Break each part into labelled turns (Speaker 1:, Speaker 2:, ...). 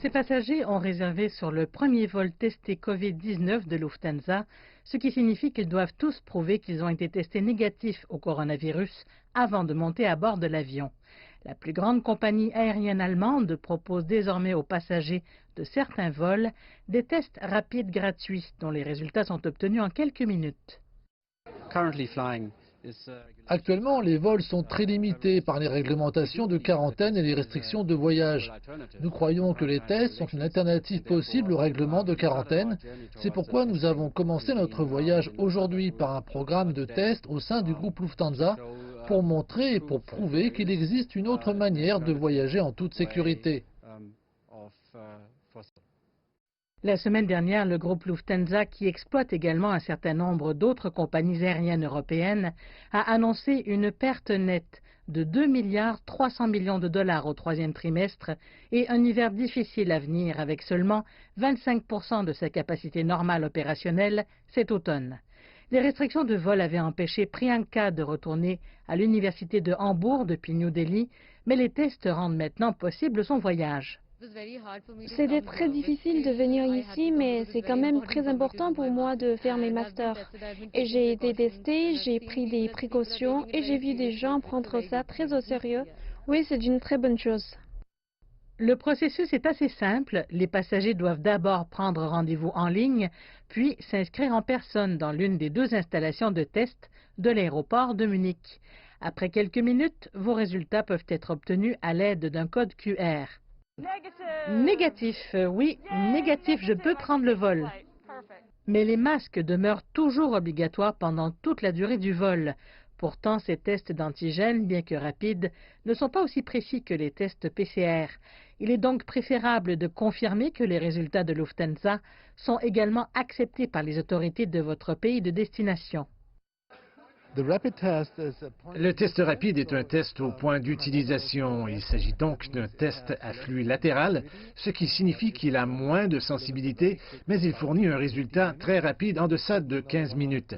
Speaker 1: Ces passagers ont réservé sur le premier vol testé Covid-19 de Lufthansa, ce qui signifie qu'ils doivent tous prouver qu'ils ont été testés négatifs au coronavirus avant de monter à bord de l'avion. La plus grande compagnie aérienne allemande propose désormais aux passagers de certains vols des tests rapides gratuits dont les résultats sont obtenus en quelques minutes.
Speaker 2: Actuellement, les vols sont très limités par les réglementations de quarantaine et les restrictions de voyage. Nous croyons que les tests sont une alternative possible au règlement de quarantaine. C'est pourquoi nous avons commencé notre voyage aujourd'hui par un programme de tests au sein du groupe Lufthansa pour montrer et pour prouver qu'il existe une autre manière de voyager en toute sécurité.
Speaker 1: La semaine dernière, le groupe Lufthansa, qui exploite également un certain nombre d'autres compagnies aériennes européennes, a annoncé une perte nette de 2,3 milliards de dollars au troisième trimestre et un hiver difficile à venir avec seulement 25% de sa capacité normale opérationnelle cet automne. Les restrictions de vol avaient empêché Priyanka de retourner à l'université de Hambourg depuis New Delhi, mais les tests rendent maintenant possible son voyage.
Speaker 3: C'était très difficile de venir ici, mais c'est quand même très important pour moi de faire mes masters. Et j'ai été testée, j'ai pris des précautions et j'ai vu des gens prendre ça très au sérieux. Oui, c'est une très bonne chose.
Speaker 1: Le processus est assez simple. Les passagers doivent d'abord prendre rendez-vous en ligne, puis s'inscrire en personne dans l'une des deux installations de test de l'aéroport de Munich. Après quelques minutes, vos résultats peuvent être obtenus à l'aide d'un code QR. Négatif, oui, négatif, je peux prendre le vol. Mais les masques demeurent toujours obligatoires pendant toute la durée du vol. Pourtant, ces tests d'antigènes, bien que rapides, ne sont pas aussi précis que les tests PCR. Il est donc préférable de confirmer que les résultats de Lufthansa sont également acceptés par les autorités de votre pays de destination.
Speaker 4: Le test rapide est un test au point d'utilisation. Il s'agit donc d'un test à flux latéral, ce qui signifie qu'il a moins de sensibilité, mais il fournit un résultat très rapide en deçà de 15 minutes.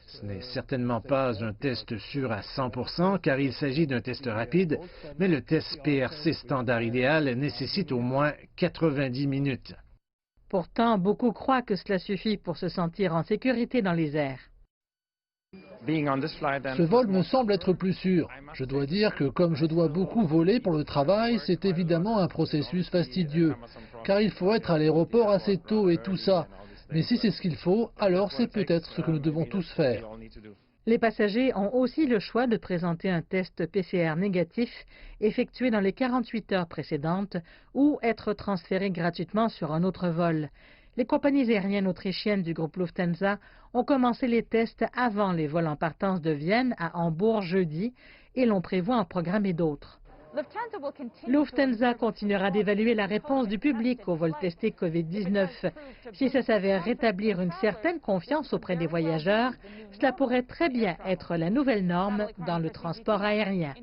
Speaker 4: Ce n'est certainement pas un test sûr à 100% car il s'agit d'un test rapide, mais le test PRC standard idéal nécessite au moins 90 minutes.
Speaker 1: Pourtant, beaucoup croient que cela suffit pour se sentir en sécurité dans les airs.
Speaker 2: Ce vol me semble être plus sûr. Je dois dire que comme je dois beaucoup voler pour le travail, c'est évidemment un processus fastidieux, car il faut être à l'aéroport assez tôt et tout ça. Mais si c'est ce qu'il faut, alors c'est peut-être ce que nous devons tous faire.
Speaker 1: Les passagers ont aussi le choix de présenter un test PCR négatif effectué dans les 48 heures précédentes ou être transférés gratuitement sur un autre vol. Les compagnies aériennes autrichiennes du groupe Lufthansa ont commencé les tests avant les vols en partance de Vienne à Hambourg jeudi et l'on prévoit en programmer d'autres. Lufthansa continuera d'évaluer la réponse du public au vol testé Covid-19. Si ça s'avère rétablir une certaine confiance auprès des voyageurs, cela pourrait très bien être la nouvelle norme dans le transport aérien.